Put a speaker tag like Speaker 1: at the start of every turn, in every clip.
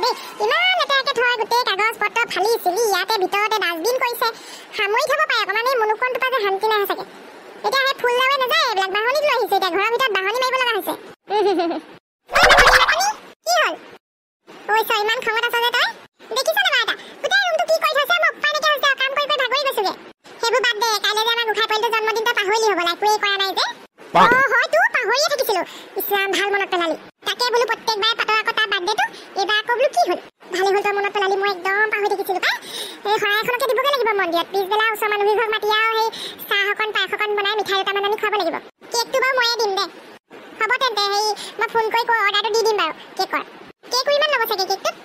Speaker 1: দেই ইমান লেতেৰাকে থয় গোটেই কাগজ পত্ৰ ফালি চিলি ইয়াতে ভিতৰতে ডাষ্টবিন কৰিছে সামৰি থব পাৰে অকণমান এই মনুকণটো পৰা যে শান্তি নাই চাগে এতিয়া সেই ফুল লাৱে নাযায় এইবিলাক বাহনিত লৈ আহিছে এতিয়া ঘৰৰ ভিতৰত বাহনি মাৰিব লগা হৈছে কি হ'ল ঐ চা ইমান খঙত আছ যে তই দেখিছ নে বাৰু এটা গোটেই ৰুমটো কি কৰি থৈছে মোক উপায় নাইকিয়া হৈছে কাম কৰি ভাগৰি গৈছোগে সেইবোৰ বাদ দে কাইলৈ যে আমাৰ গোখাই পোৱালিটো জন্মদিন তই পাহৰিলি হ'ব একোৱেই কৰা নাই যে হয়তো পাহৰিয়ে থাকিছিলো ইছলাম ভাল মনত পেলালি তাকে বোলো প্ৰত্যেকবাৰে পাতৰ আকৌ তাৰ বাৰ্থডেটো এইবাৰ আকৌ বোলো কি হ'ল ভালে হ'ল তই মনত পেলালি মই একদম পাহৰি থাকিছিলো পাই এই শৰাই এখনকে দিবগে লাগিব মন্দিৰত পিছবেলা ওচৰ মানুহঘৰক মাতি আৰু সেই চাহ অকণ পায়স অকণ বনাই মিঠাই দুটামান আনি খুৱাব লাগিব কেকটো বাৰু ময়ে দিম দে হ'ব তেন্তে সেই মই ফোন কৰি অৰ্ডাৰটো দি দিম বাৰু কেকৰ কেক ইমান ল'ব চাগে কেকটোত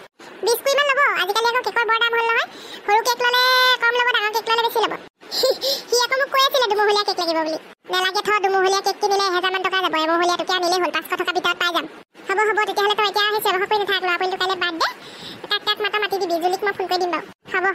Speaker 1: 20 কুইমান ল'ব আজিকালি আকৌ কেকৰ বৰ দাম হ'ল নহয় সৰু কেক ল'লে কম ল'ব ডাঙৰ কেক ল'লে বেছি ল'ব সি আকৌ মোক কৈ আছিলে দুমহলীয়া কেক লাগিব বুলি নালাগে থ দুমহলীয়া কেক কিনিলে 1000 মান টকা যাব এমহলীয়াটোকে আনিলে হ'ল 500 টকা ভিতৰত পাই যাম হ'ব তেতিয়াহ'লে তই এতিয়া সেই চেৱা কৰি নাথাক ল'ৰা পোৱালিটো কাইলৈ বাৰ্থডে তাক মাতি দিবি জুলিক মই ফোন কৰি দিম বাৰু হ'ব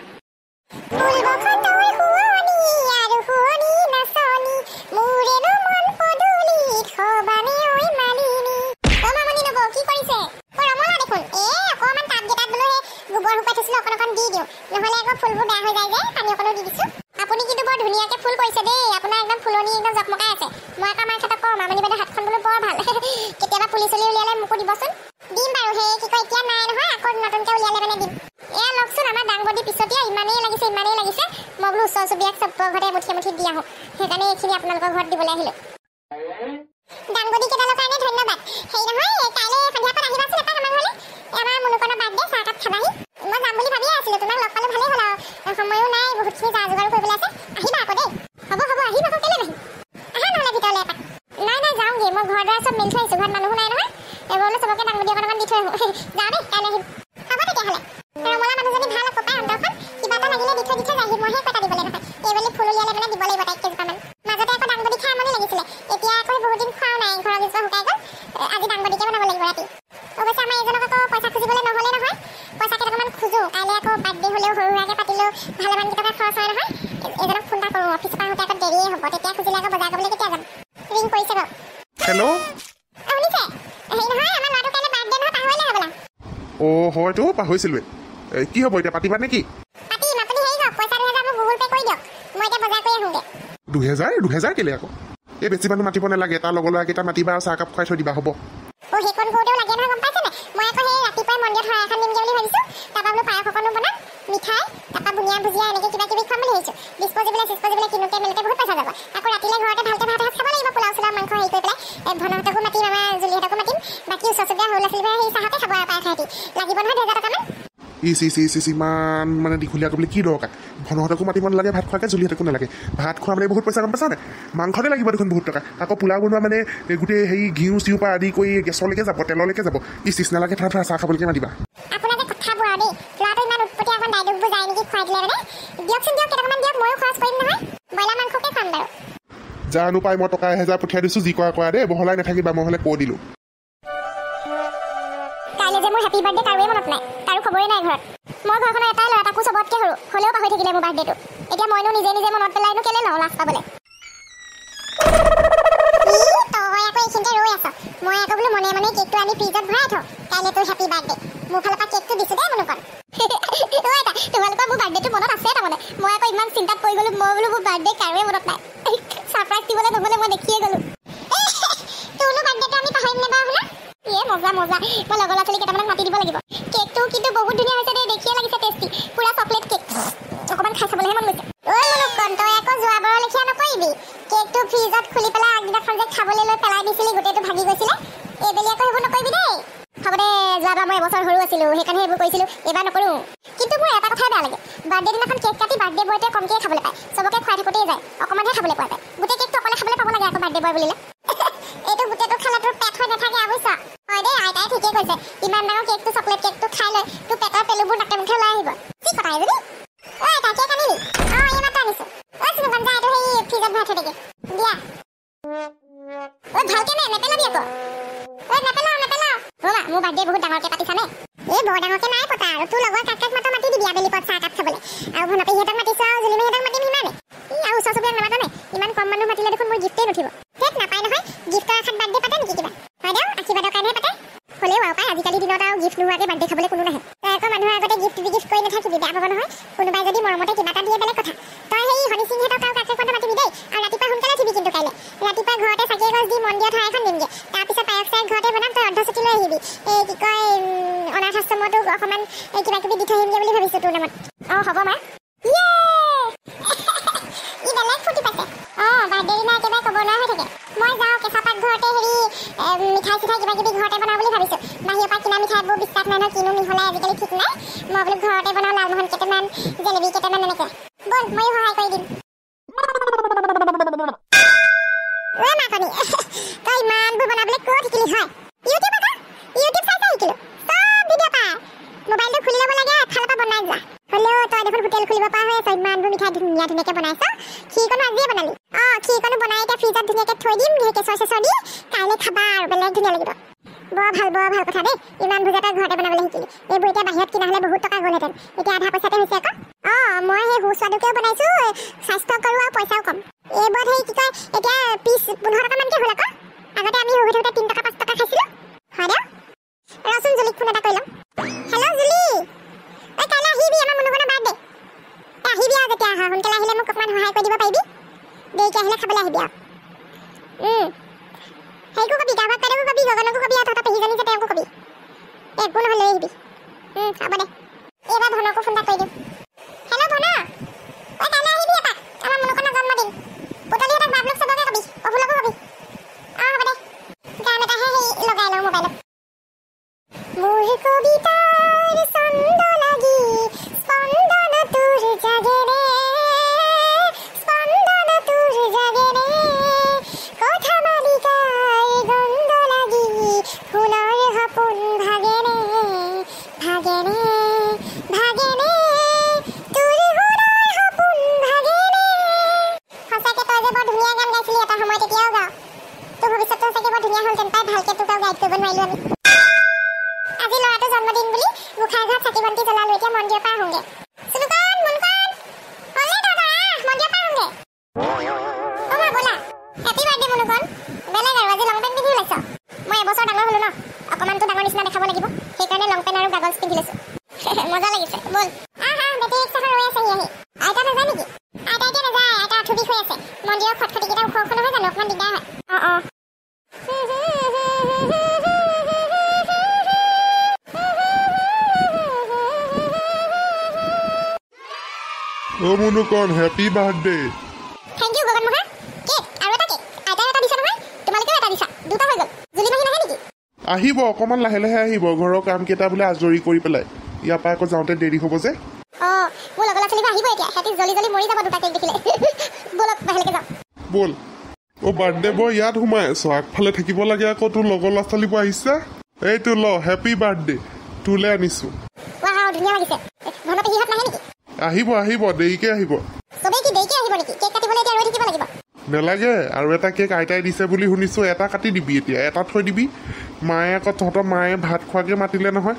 Speaker 1: ফুলবোৰ বেয়া হৈ যায় যে পানী অকনো দি দিছো আপুনি কিন্তু বৰ ধুনীয়াকে ফুল কৰিছে দেই আপোনাৰ একদম ফুলনি একদম জকমকাই আছে মই আকৌ আমাৰ ক্ষেত্ৰত কম আমনি বাইদেউ হাতখন বোলো বৰ ভাল কেতিয়াবা পুলি চলি উলিয়ালে মোকো দিবচোন দিম বাৰু সেই কি কয় এতিয়া নাই নহয় আকৌ নতুনকে উলিয়ালে মানে দিম এয়া লওকচোন আমাৰ ডাংবডি পিছতীয়া ইমানেই লাগিছে মই বোলো ওচৰ চুবুৰীয়াক চব ঘৰতে মুঠি দি আহোঁ সেইকাৰণে এইখিনি আপোনালোকৰ ঘৰত দিবলৈ আহিলোঁ ডাংবডি কেইডালৰ কাৰণে ধন্যবাদ হেৰি নহয় কাইলৈ সন্ধিয়াপৰত আহিবাচোন এপাক আমাৰ ঘৰলৈ আমাৰ মুনুকনৰ বাৰ্থডে চাহকাপ খাবাহি মই যাম বুলি ভাবিয়ে আছিলোঁ তোমাক লগ পালে ভালেই হ'ল আৰু সময়ো নাই বহুতখিনি যা যোগাৰ কৰিবলৈ আছে আহিবা আকৌ দেই হ'ব আহিম আকৌ কেলৈ নাহিম আহা নহ'লে ভিতৰলৈ এপাক নাই যাওঁগৈ মই ঘৰ দুৱাৰ চব মেলি থৈ আহিছোঁ ঘৰত মানুহো নাই নহয় এইবোৰলৈ চবকে ডাংবডি অকণমান দি থৈ আহোঁ যাওঁ দেই কাইলৈ আহিম হ'ব তেতিয়াহ'লে ৰমলা মানুহজনী ভাল আকৌ পাই অন্তৰখন কিবা এটা লাগিলে দি থৈ যায় মইহে কটা দিবলৈ নহয় এইবেলি ফুল উলিয়ালে মানে দিব লাগিব তাইক কেইজোপামান মাজতে আকৌ ডাংবডি খাই আমনি লাগিছিলে এতিয়া আকৌ বহুত দিন খোৱাও নাই ঘৰৰ গেছৰ শুকাই গ'ল আজি ডাংবডিকে বনাব লাগিব ৰাতি অৱশ্যে আমাৰ এইজনক আকৌ পইচা খুজিবলৈ নহ'লে নহয় পইচা কেইটকামান খোজো কাইলৈ আকৌ বাৰ্থডে হ'লেও সৰু সুৰাকৈ পাতিলেও ভালেমান কেইটকা খৰচ হয় নহয় এইজনক ফোন এটা কৰোঁ অফিচৰ পৰা আহোঁতে আকৌ দেৰিয়ে হ'ব তেতিয়া খুজিলে আকৌ বজাৰ কৰিবলৈ কেতিয়া যাম ৰিং কৰিছে বাৰু
Speaker 2: হেল্ল'
Speaker 1: শুনিছে হেৰি নহয় আমাৰ ল'ৰাটো কাইলৈ বাৰ্থডে নহয় পাহৰিলে হ'বলা
Speaker 2: হয়তো পাহৰিছিলোৱে কি হ'ব এতিয়া পাতিবা নে কি
Speaker 1: পাতিম আপুনি হেৰি কওক পইচা 2000 মোক গুগল পে' কৰি দিয়ক মই এতিয়া বজাৰ কৰি আহোঁগৈ
Speaker 2: 2000 কেলে আকৌ এই বেছি মানুহ মাতিব নালাগে তাৰ লগৰ ল'ৰাকেইটা মাতিবা আৰু চাহকাপ খুৱাই থৈ দিবা হ'ব
Speaker 1: সেইকণ কৰোঁতেও লাগে নহয় গম পাইছেনে মই আকৌ সেই ৰাতিপুৱাই মন্দিৰত শৰাই এখন দিমগৈ বুলি ভাবিছোঁ তাৰপৰা বোলো পায়স অকণো বনাম মিঠাই তাৰপৰা বুনিয়া ভুজিয়া এনেকৈ কিবা কিবি খুৱাম বুলি ভাবিছোঁ ডিছপ'জিবলে কিনোতে মেলোতে বহুত পইচা যাব আকৌ ৰাতিলৈ ঘৰতে ভালকৈ ভাত খাব লাগিব পোলাও চোলাও মাংস হেৰি কৰি পেলাই ভনহঁতকো মাতিম আমাৰ জুলিহঁতকো মাতিম বাকী ওচৰ চুবুৰীয়া সৰু ল'ৰা ছোৱালীবোৰে সেই চাহতে খাব আৰু পায়স সিহঁতি লাগিব নহয় 2000 টকামান
Speaker 2: ইমান মানে দীঘলীয়া কৰিবলৈ কি দৰকাৰ ভনহঁতকো মাতিব নালাগে ভাত খোৱাকৈ জুলিহঁতকো নালাগে ভাত খোৱা মানে বহুত পইচা গম পাইছা নে মাংসতে লাগিব দেখোন বহুত টকা আকৌ পোলাও বনোৱা মানে গোটেই হেৰি ঘিউ চিউ পৰা আদি কৰি গেছলৈকে যাব তেললৈকে যাব নালাগে ধৰা চাহ খাবলৈকে মাতিবা
Speaker 1: আপোনাৰ যে কথাবোৰ আৰু দেই ল'ৰাটো ইমান উৎপত্তি এখন ডাইলগবোৰ যায় নেকি খুৱাই দিলে মানে দিয়কচোন কেইটকামান দিয়ক ময়ো খৰচ কৰিম নহয় ব্ৰইলাৰ মাংসকে খাম বাৰু
Speaker 2: জানো পাই মই টকা 1000 পঠিয়াই দিছোঁ যি কৰা দেই বহলাই নাথাকিবা মই হ'লে কৈ দিলোঁ
Speaker 1: কাইলৈ যে মোৰ হেপী বাৰ্থডে কাৰোৱে মনত নাই কাৰো খবৰেই নাই ঘৰত মই ঘৰখনৰ এটাই ল'ৰা তাকো চবতকৈ সৰু হ'লেও পাহৰি থাকিলে মোৰ বাৰ্থডেটো এতিয়া মইনো নিজে মনত পেলাইনো কেলৈ লওঁ লাজ পাবলৈ তই আকৌ এইখিনিতে ৰৈ আছ মই আকৌ বোলো মনে কেকটো আনি ফ্ৰিজত ভৰাই থওঁ কাইলৈ তোৰ হেপী বাৰ্থডে মোৰ ফালৰ পৰা কেকটো দিছোঁ দেই মনুকণ তোমালোকৰ মোৰ বাৰ্থডেটো মনত আছে তাৰমানে মই আকৌ ইমান চিন্তাত পৰি গ'লো মই বোলো মোৰ বাৰ্থডে কাৰোৱে মনত নাই ছাৰপ্ৰাইজ দিবলৈ নহ'লে মই দেখিয়ে গ'লো তোৰনো বাৰ্থডেটো আমি পাহৰিম নে বাৰু মজা মই লগৰ ল'ৰা ছোৱালী কেইটামানক মাতি দিব লাগিব কেকটো কিন্তু বহুত ধুনীয়া হৈছে দেই দেখিয়ে লাগিছে টেষ্টি পুৰা চকলেট কেক অকণমান খাই চাবলৈহে মন গৈছে মনুকণ তই আকৌ যোৱাবাৰৰ লেখীয়া নকৰিবি কেকটো ফ্ৰিজত খুলি পেলাই আগদিনাখন যে খাবলৈ লৈ পেলাই দিছিলি গোটেইটো ভাগি গৈছিলে এইবেলি আকৌ সেইবোৰ নকৰিবি দেই হ'ব দে যোৱাবাৰ মই এবছৰ সৰু আছিলোঁ সেইকাৰণে সেইবোৰ কৰিছিলোঁ এইবাৰ নকৰোঁ কিন্তু মোৰ এটা কথাই বেয়া লাগে বাৰ্থডে দিনাখন কেক কাটি বাৰ্থডে বয়টোৱে কমকৈ খাবলৈ পায় চবকে খুৱাই থাকোঁতেই যায় অকণমানহে খাবলৈ পোৱা যায় গোটেই কেকটো অকলে খাবলৈ পাব লাগে আকৌ বাৰ্থডে বয় বুলিলে এইটো গোটেইটো খালে তোৰ পেট হৈ নাথাকে অৱশ্য হয় দেই আইতাই ঠিকেই কৈছে ইমান ডাঙৰ কেকটো চকলেট কেকটো খাই লৈ তোৰ পেটৰ পেলুবোৰ নাকে মুখে ওলাই আহিব কি কথা এজনী আইতা কেক আনিলি এই মাত্ৰ আনিছোঁ চিনুকণ যা এইটো সেই ফ্ৰিজত ভৰাই থৈ থাকে দিয়া ভালকৈ নেপেলাবি আকৌ নেপেলাও ৰ'বা মোৰ বাৰ্থডে বহুত ডাঙৰকৈ পাতিছানে এই বৰ ডাঙৰকৈ নাই পতা আৰু তোৰ লগৰ কাক মাতো মাতি দিবি আবেলি পথ চাহকাপ খাবলৈ আৰু ভনপেহীহঁতক মাতিছোঁ আৰু জুলিমাহঁতক মাতিম ইমানে আৰু ওচৰ চুবুৰীয়াক নামাতনে ইমান কম মানুহ মাতিলে দেখোন মোৰ গিফ্টেই নুঠিব নাপায় নহয় গিফ্টৰ আশাত বাৰ্থডে পাতে নেকি কিবা হয় দিয়ক আশীৰ্বাদৰ কাৰণেহে পাতে হ'লেও আৰু পাই আজিকালি দিনত আৰু গিফ্ট নোহোৱাকৈ বাৰ্থডে খাবলৈ কোনো নাহে তই আকৌ মানুহৰ আগতে গিফ্ট কৰি নাথাকিবি বেয়া পাব নহয় কোনোবাই যদি মৰমতে কিবা এটা দিয়ে বেলেগ কথা তই সেই হনী সিংহঁতক আৰু কাকে কোনটা মাতিবি দেই আৰু ৰাতিপুৱা সোনকালে উঠিবি কিন্তু কাইলৈ ৰাতিপুৱা ঘৰতে চাকি এগছ দি মন্দিৰৰ ঠাই এখন দিমগৈ তাৰপিছত পায়স চায়স ঘৰতে বনাম তই অৰ্ধচুটি লৈ আহিবি এই কি কয় অনাথ আশ্ৰমতো অকণমান কিবা কিবি দি থৈ আহিমগৈ বুলি ভাবিছোঁ তোৰ নামত হ'ব মা ই বেলেগ ফুটি পাইছে বাৰ্থডে দিনা একেবাৰে ক'ব নোৱাৰা হৈ থাকে মই যাওঁ কেঁচা পাত ঘৰতে মিঠাই চিঠাই কিবা কিবি ঘৰতে বনাওঁ বুলি ভাবিছোঁ বাহিৰৰ পৰা কিনা মিঠাইবোৰ বিশ্বাস নাই নহয় কিনো মিহলাই আজিকালি ঠিক নাই মই বোলো ঘৰতে বনাওঁ লালমোহন কেইটামান জেলেবি কেইটামান এনেকৈ ব'ল ময়ো সহায় কৰি দিম মাকনি তই ইমানবোৰ বনাবলৈ ক'ত শিকিলি হয় ইউটিউব চাই শিকিলোঁ চব ভিডিঅ' পায় মোবাইলটো খুলি ল'ব লাগে এফালৰ পৰা বনাই যোৱা হ'লেও তই দেখোন হোটেল খুলিব পৰা হৈ আছ ইমানবোৰ মিঠাই ধুনীয়াকৈ বনাইছ খীৰকণো আজিয়ে বনালি খীৰকণো বনাই এতিয়া ফ্ৰিজত ধুনীয়াকৈ থৈ দিম কেঁচৰ চেঁচৰ দি কাইলৈ খাবা আৰু বেলেগ ধুনীয়া লাগিব বৰ ভাল কথা দেই ইমান ভোজা তই ঘৰতে বনাবলৈ শিকিলি এইবোৰ এতিয়া বাহিৰত কিনা হ'লে বহুত টকা গ'লহেঁতেন এতিয়া আধা পইচাতে হৈছে আকৌ মই সেই সুস্বাদুকৈও বনাইছোঁ স্বাস্থ্যকৰো আৰু পইচাও কম এইবোৰত সেই কি কয় এতিয়া পিছ 15 টকামানকৈ হ'ল আকৌ আগতে আমি হৈ থাকোঁতে 3 টকা 5 টকা খাইছিলোঁ হয় দে ৰচোন জুলিক ফোন এটা কৰি ল'ম হেল্ল' জুলি ঐ কাইলৈ আহিবি আমাৰ মুনুকনৰ বাৰ্থডে আহিবি আৰু যেতিয়া আহা সোনকালে আহিলে মোক অকণমান সহায় কৰি দিব পাৰিবি দেৰিকৈ আহিলে খাবলৈ আহিবি আৰু সেইকো কবি গাঁৱত পেলাকো কবি গগনকো কবি আৰু তহঁতৰ পেহীজনী যে তেওঁকো কবি একো নহয় লৈ আহিবি হ'ব দে এইবাৰ ধনকো ফোন এটা কৰি দিম হেল্ল' ধন ঐ কাইলৈ আহিবি এপাক আমাৰ মুনুকনৰ জন্মদিন পুতলিহঁতক বাবলুক চবকে কবি অভুলকো কবি হ'ব দে গান এটাহে সেই লগাই লওঁ মোবাইলত মোৰ কবিতাৰ ছন্দ লাগি স্পন্দন তোৰ জাগে ৰে স্পন্দন তোৰ জাগে ৰে কথা মালিকাই গন্ধ লাগি ফুলৰ সপোন ভাগে ৰে তোৰ গুণৰ সপোন ভাগে ৰে সঁচাকে তই যে বৰ ধুনীয়া গান গাইছিলি এটা সময়ত এতিয়াও গাৱ তোৰ ভৱিষ্যতটো সঁচাকে বৰ ধুনীয়া হ'ল যেন পাই ভালকে তোক আৰু গাইড কৰিব নোৱাৰিলোঁ আমি আজি ল'ৰাটো জন্মদিন বুলি গোঁসাই ঘৰত চাকি বন্তি জ্বলালো এতিয়া মন্দিৰৰ পৰা আহোঁগে চুনুকণ মুনকণ হ'লে দাদা মন্দিৰৰ পৰা আহোঁগে মা ব'লা হেপী বাৰ্থডে মুনুকণ বেলেগ আৰু আজি লং পেণ্ট পিন্ধি ওলাইছ মই এবছৰ ডাঙৰ হ'লো ন অকণমানতো ডাঙৰ নিচিনা দেখাব লাগিব সেইকাৰণে লং পেণ্ট আৰু গাগলছ পিন্ধি লৈছোঁ মজা লাগিছে ব'ল বেটেৰী ৰিক্সাখন ৰৈ আছে আহি আইতা নাযায় নেকি আইতা এতিয়া নাযায় আইতা আঁঠু বিষ হৈ আছে মন্দিৰৰ খটখটিকেইটা ওখ ওখ নহয় জানো অকণমান দিগদাৰ হয়
Speaker 2: মুনুকন হেপী বাৰ্থডে
Speaker 1: থেংক ইউ গগন মহা কেক আৰু এটা কেক আইতাই এটা দিছে নহয় তোমালোকেও এটা দিছা দুটা হৈ গ'ল জুলি মাহী নাহে নেকি
Speaker 2: আহিব অকণমান লাহে লাহে আহিব ঘৰৰ কামকেইটা বোলে আজৰি কৰি পেলাই ইয়াৰ পৰা আকৌ যাওঁতে দেৰি হ'ব যে
Speaker 1: মোৰ লগৰ ল'ৰা-ছোৱালীবোৰ আহিব এতিয়া সিহঁতি জলি মৰি যাব দুটা কেক দেখিলে ব'লক বাহিৰলৈকে যাওঁ
Speaker 2: ব'ল বাৰ্থডে বয় ইয়াত সোমাই আছ আগফালে থাকিব লাগে আকৌ তোৰ লগৰ ল'ৰা-ছোৱালীবোৰ আহিছে এইটো ল হেপী বাৰ্থডে তোলৈ আনিছোঁ
Speaker 1: ধুনীয়া লাগিছে ধন পেহীহঁত নাহে নেকি
Speaker 2: আহিব দেৰিকৈ আহিব
Speaker 1: চবেই কি দেৰিকৈ আহিব নেকি কেক কাটিবলৈ এতিয়া ৰৈ থাকিব লাগিব
Speaker 2: নেলাগে আৰু এটা কেক আইতাই দিছে বুলি শুনিছোঁ এটা কাটি দিবি এতিয়া এটা থৈ দিবি মায়ে আকৌ তহঁতৰ মায়ে ভাত খোৱাকৈ মাতিলে নহয়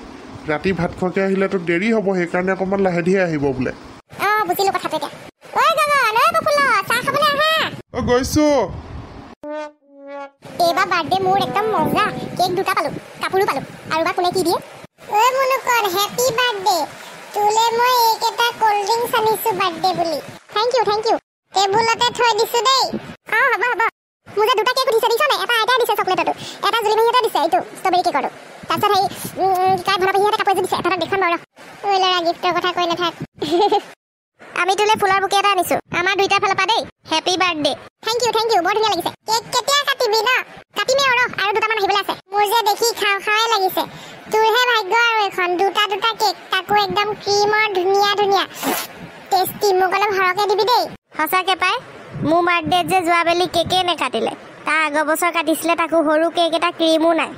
Speaker 2: ৰাতি ভাত খোৱাকৈ আহিলেতো দেৰি হ'ব সেইকাৰণে অকণমান লাহে ধীৰে আহিব বোলে
Speaker 1: বুজিলোঁ কথাটো এতিয়া ঐ গগন ঐ প্ৰফুল্ল চাহ খাবলৈ আহা
Speaker 2: গৈছোঁ
Speaker 1: এইবাৰ বাৰ্থডে মোৰ একদম মজা কেক দুটা পালোঁ কাপোৰো পালোঁ আৰু বা কোনে কি দিয়ে ঐ মুনুকণ হেপী বাৰ্থডে তোলৈ মই এইকেইটা ক'ল্ড ড্ৰিংকছ আনিছোঁ বাৰ্থডে বুলি থেংক ইউ টেবুলতে থৈ দিছোঁ দেই হ'ব মোৰ যে দুটা কেক উঠিছে দিছ নাই এটা আইতাই দিছে চকলেটটো এটা জুলি মাহীহঁতে দিছে এইটো ষ্ট্ৰবেৰী কেকৰটো তাৰপিছত সেই ধন পেহীহঁতে কাপোৰ এযোৰ দিছে এটা দেখুৱাম বাৰু ঐ ল'ৰা গিফ্টৰ কথা কৈ নাথাক আমি তোলৈ ফুলৰ বুকে এটা আনিছোঁ আমাৰ দুইটাৰ ফালৰ পৰা দেই হেপী বাৰ্থডে থেংক ইউ বৰ ধুনীয়া লাগিছে কেক কেতিয়া কাটিবি ন কাটিমেই আৰু দুটামান আহিবলৈ আছে মোৰ যে দেখি খাওঁ লাগিছে তোৰহে ভাগ্য আৰু এখন দুটা কেক তাকো একদম ক্ৰীমৰ ধুনীয়া টেষ্টি মোক অলপ সৰহকৈ দিবি দেই সঁচাকৈ পাই মোৰ বাৰ্থডেত যে যোৱাবেলি কেকেই নেকাটিলে তাৰ আগৰ বছৰ কাটিছিলে তাকো সৰু কেক এটা ক্ৰীমো নাই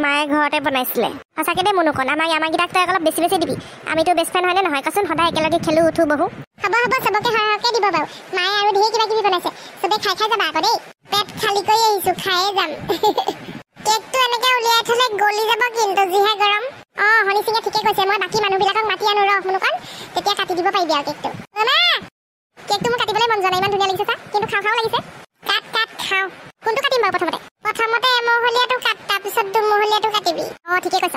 Speaker 1: মায়ে ঘৰতে বনাইছিলে সঁচাকৈ দেই মুনুকণ আমাৰকেইটাক তই অলপ বেছি দিবি আমিতো বেষ্ট ফ্ৰেণ্ড হয়নে নহয় কচোন সদায় একেলগে খেলোঁ উঠো বহো হ'ব চবকে সৰহকৈ দিব বাৰু মায়ে আৰু ঢেৰ কিবা কিবি বনাইছে চবে খাই যাবা আকৌ দেই পেট খালী কৰি আহিছোঁ খায়ে যাম কেকটো এনেকৈ উলিয়াই থ'লে গলি যাব কিন্তু যিহে গৰম হনী সিঙে ঠিকে কৈছে মই বাকী মানুহবিলাকক মাতি আনো ৰ মুনুকণ তেতিয়া কাটি দিব পাৰিবি আৰু কেকটো কেকটো মোৰ কাটিবলৈ মন যোৱা নাই ইমান ধুনীয়া লাগিছে চা কিন্তু খাওঁ লাগিছে কাট খাওঁ কোনটো কাটিম বাৰু প্ৰথমতে এমহলীয়াটো কাট তাৰপিছত দুমহলীয়াটো কাটিবি ঠিকে কৈছ